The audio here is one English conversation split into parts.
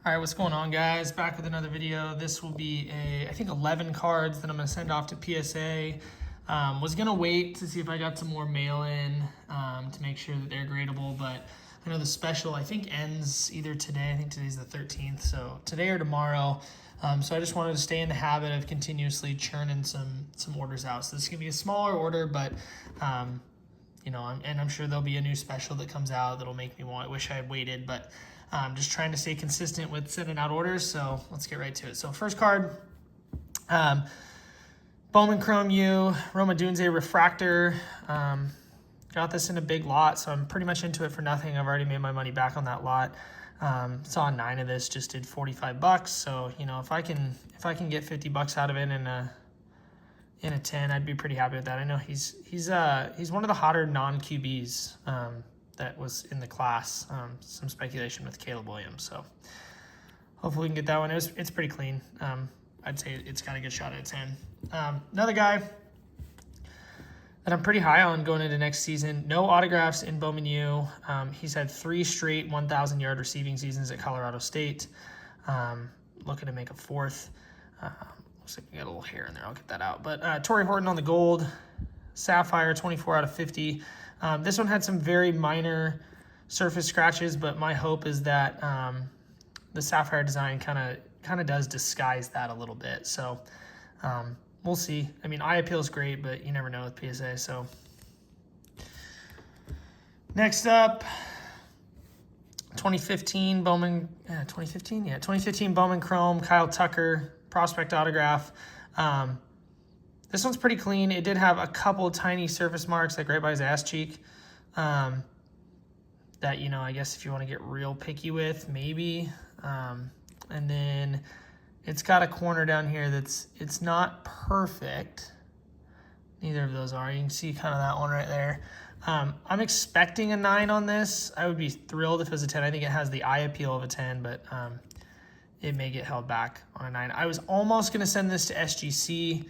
All right, what's going on, guys? Back with another video. This will be I think 11 cards that I'm going to send off to PSA. Was going to wait to see if I got some more mail-in to make sure that they're gradable, but I know the special, I think, ends either today. I think today's the 13th, so today or tomorrow. So I just wanted to stay in the habit of continuously churning some orders out. So this is going to be a smaller order, but you know, I'm sure there'll be a new special that comes out that'll make me wish I had waited, but just trying to stay consistent with sending out orders. So let's get right to it. So first card, Bowman Chrome U, Roma Dunze Refractor. Got this in a big lot, so I'm pretty much into it for nothing. I've already made my money back on that lot. Saw 9 of this, just did $45. So, you know, if I can get $50 out of it in a 10, I'd be pretty happy with that. I know he's one of the hotter non-QBs that was in the class. Some speculation with Caleb Williams, so hopefully we can get that one. It's pretty clean. I'd say it's got a good shot at a 10. Another guy that I'm pretty high on going into next season. No autographs in Bowman U. He's had 3 straight 1,000-yard receiving seasons at Colorado State. Looking to make a 4th. Looks like we got a little hair in there. I'll get that out. But Torrey Horton on the gold. Sapphire, 24 out of 50. This one had some very minor surface scratches, but my hope is that the Sapphire design kind of does disguise that a little bit. So we'll see. I mean, eye appeal is great, but you never know with PSA. So next up, 2015 Bowman. 2015 Bowman Chrome. Kyle Tucker prospect autograph. This one's pretty clean. It did have a couple tiny surface marks, like right by his ass cheek, that, you know, I guess if you want to get real picky with, maybe. And then it's got a corner down here it's not perfect. Neither of those are. You can see kind of that one right there. I'm expecting a 9 on this. I would be thrilled if it was a 10. I think it has the eye appeal of a 10, but it may get held back on a 9. I was almost going to send this to SGC,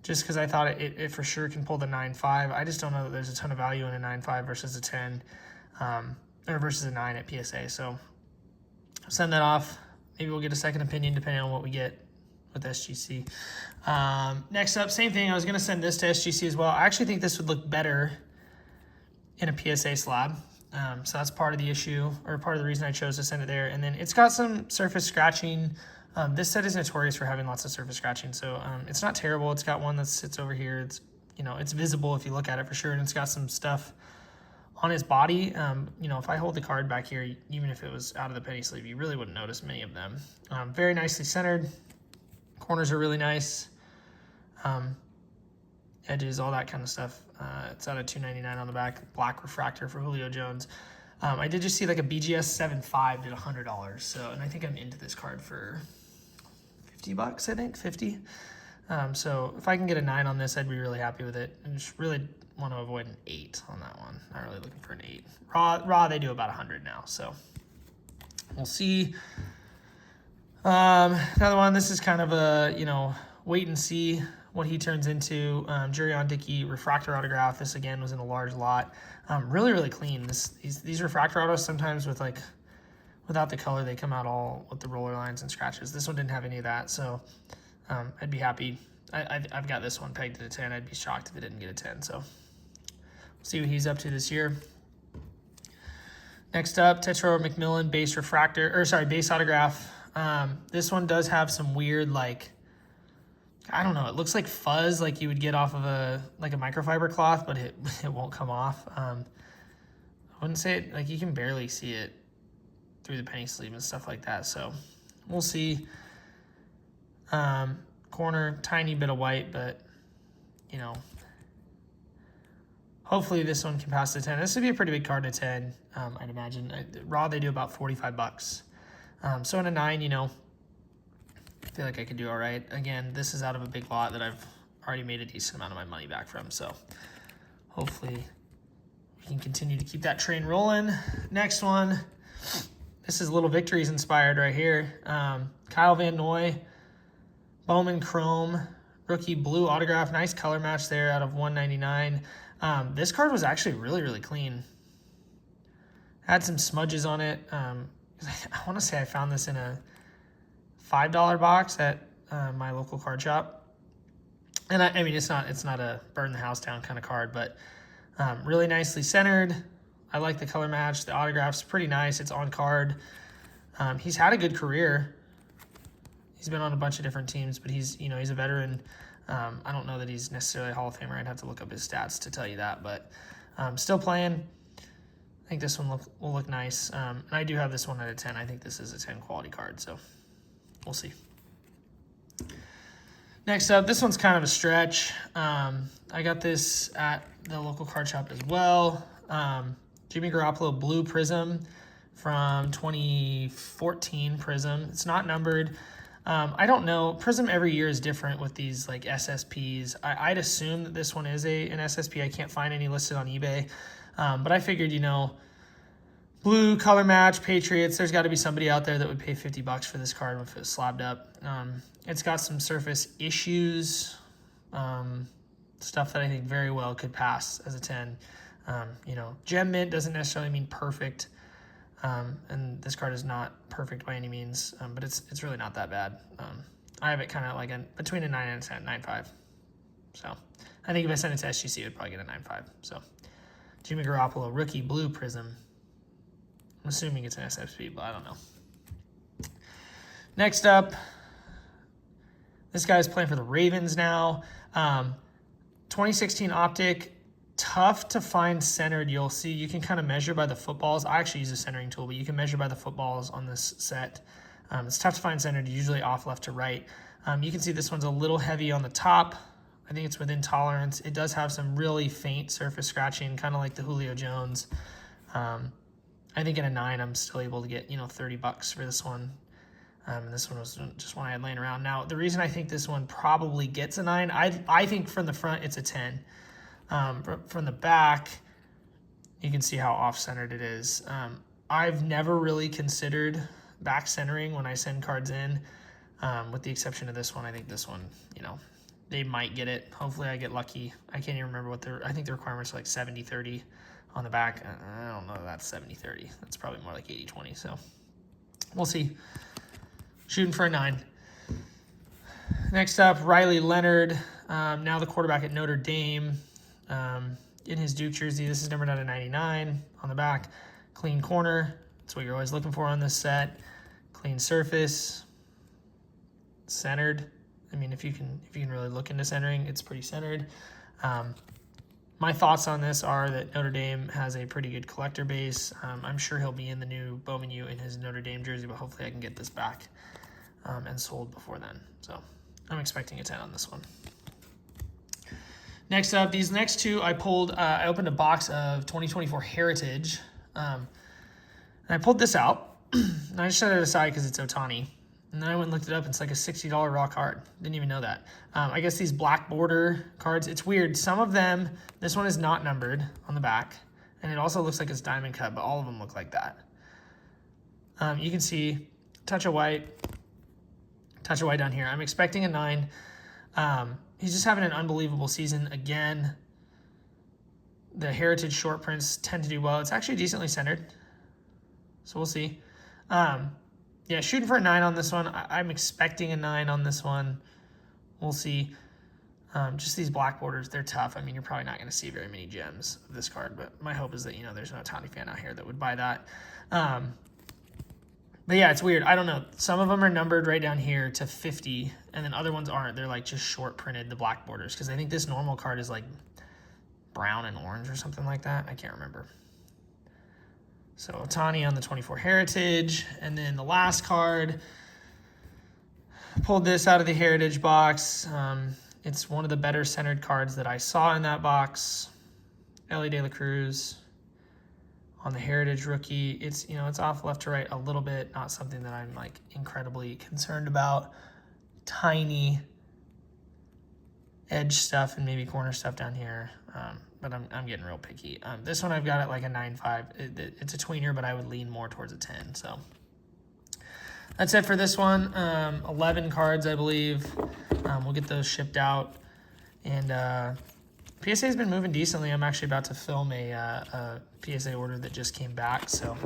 just because I thought it for sure can pull the 9.5. I just don't know that there's a ton of value in a 9.5 versus a 10, or versus a 9 at PSA. So send that off. Maybe we'll get a second opinion depending on what we get with SGC. Next up, same thing. I was going to send this to SGC as well. I actually think this would look better in a PSA slab. So that's part of the issue, or part of the reason I chose to send it there. And then it's got some surface scratching. This set is notorious for having lots of surface scratching, so it's not terrible. It's got one that sits over here. It's, you know, it's visible if you look at it for sure, and it's got some stuff on his body. You know, if I hold the card back here, even if it was out of the penny sleeve, you really wouldn't notice many of them. Very nicely centered. Corners are really nice. Edges, all that kind of stuff. It's out of $2.99 on the back. Black refractor for Julio Jones. I did just see like a BGS 7.5 did $100. So, and I think I'm into this card for $50, I think, 50. So if I can get a 9 on this, I'd be really happy with it. And just really want to avoid an 8 on that one. Not really looking for an 8. Raw, they do about 100 now. So we'll see. Another one, this is kind of a, you know, wait and see what he turns into. Jurion Dickey refractor autograph. This again was in a large lot. Really, really clean. These refractor autos sometimes with like, without the color, they come out all with the roller lines and scratches. This one didn't have any of that, so I'd be happy. I've got this one pegged at a 10. I'd be shocked if it didn't get a 10. So we'll see what he's up to this year. Next up, Tetro McMillan base base autograph. This one does have some weird, like, I don't know, it looks like fuzz like you would get off of a microfiber cloth, but it won't come off. I wouldn't say it, like, you can barely see it through the penny sleeve and stuff like that, so we'll see. Corner, tiny bit of white, but, you know, hopefully this one can pass the 10. This would be a pretty big card at 10, I'd imagine. Raw, they do about $45. So in a 9, you know, I feel like I could do all right. Again, this is out of a big lot that I've already made a decent amount of my money back from, so hopefully we can continue to keep that train rolling. Next one, this is Little Victories inspired right here. Kyle Van Noy, Bowman Chrome, rookie blue autograph. Nice color match there out of $199. This card was actually really, really clean. Had some smudges on it. Because I want to say I found this in a $5 box at my local card shop. And I mean, it's not a burn the house down kind of card, but really nicely centered. I like the color match. The autograph's pretty nice. It's on card. He's had a good career. He's been on a bunch of different teams, but he's a veteran. I don't know that he's necessarily a Hall of Famer. I'd have to look up his stats to tell you that, but still playing. I think this one will look nice. And I do have this one at a 10. I think this is a 10 quality card, so we'll see. Next up, this one's kind of a stretch. I got this at the local card shop as well. Jimmy Garoppolo Blue Prism from 2014 Prism. It's not numbered. I don't know. Prism every year is different with these like SSPs. I'd assume that this one is an SSP. I can't find any listed on eBay. But I figured, blue color match, Patriots, there's got to be somebody out there that would pay $50 for this card if it was slabbed up. It's got some surface issues, stuff that I think very well could pass as a 10. Gem mint doesn't necessarily mean perfect, and this card is not perfect by any means, but it's really not that bad. I have it kind of like between a 9 and a 10, 9.5. So I think if I send it to SGC, it would probably get a 9.5. So Jimmy Garoppolo Rookie Blue Prism. I'm assuming it's an SSP, but I don't know. Next up, this guy's playing for the Ravens now. 2016 Optic. Tough to find centered. You'll see you can kind of measure by the footballs. I actually use a centering tool, but you can measure by the footballs on this set. It's tough to find centered, usually off left to right. You can see this one's a little heavy on the top. I think it's within tolerance. It does have some really faint surface scratching, kind of like the Julio Jones. I think in a 9, I'm still able to get, $30 for this one. And this one was just one I had laying around. Now, the reason I think this one probably gets a 9, I think from the front it's a 10. From the back, you can see how off-centered it is. I've never really considered back centering when I send cards in, with the exception of this one. I think this one, they might get it. Hopefully I get lucky. I can't even remember I think the requirements are like 70-30 on the back. I don't know if that's 70-30. That's probably more like 80-20, so we'll see. Shooting for a 9. Next up, Riley Leonard, now the quarterback at Notre Dame. In his Duke jersey, this is numbered out of 99 on the back. Clean corner, that's what you're always looking for on this set. Clean surface, centered. I mean, if you can really look into centering, it's pretty centered. My thoughts on this are that Notre Dame has a pretty good collector base. I'm sure he'll be in the new Bowman U in his Notre Dame jersey, but hopefully I can get this back and sold before then. So I'm expecting a 10 on this one. Next up, these next two I opened a box of 2024 Heritage. And I pulled this out, and I just set it aside because it's Ohtani. And then I went and looked it up. It's like a $60 raw card. Didn't even know that. I guess these black border cards, it's weird. Some of them, this one is not numbered on the back. And it also looks like it's diamond cut, but all of them look like that. You can see touch of white down here. I'm expecting a 9. He's just having an unbelievable season again. The Heritage short prints tend to do well. It's actually decently centered, so we'll see. Yeah, shooting for a 9 on this one. I'm expecting a 9 on this one. We'll see. Just these black borders, they're tough. I mean, you're probably not going to see very many gems of this card, but my hope is that, there's no Ohtani fan out here that would buy that. But yeah, it's weird. I don't know. Some of them are numbered right down here to 50, and then other ones aren't. They're like just short printed, the black borders, because I think this normal card is like brown and orange or something like that. I can't remember. So Ohtani on the 24 Heritage, and then the last card, pulled this out of the Heritage box. It's one of the better centered cards that I saw in that box. Ellie De La Cruz on the Heritage rookie. It's off left to right a little bit, not something that I'm like incredibly concerned about. Tiny edge stuff and maybe corner stuff down here, but I'm getting real picky. This one I've got it like a 9.5. It's a tweener, but I would lean more towards a 10. So that's it for this one. 11 cards, I believe. We'll get those shipped out, and PSA has been moving decently. I'm actually about to film a PSA order that just came back, so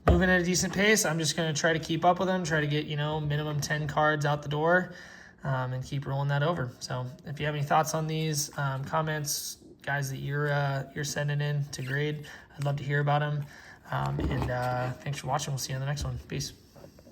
moving at a decent pace. I'm just going to try to keep up with them, try to get, you know, minimum 10 cards out the door, and keep rolling that over. So if you have any thoughts on these, comments, guys that you're sending in to grade, I'd love to hear about them. And thanks for watching. We'll see you on the next one. Peace.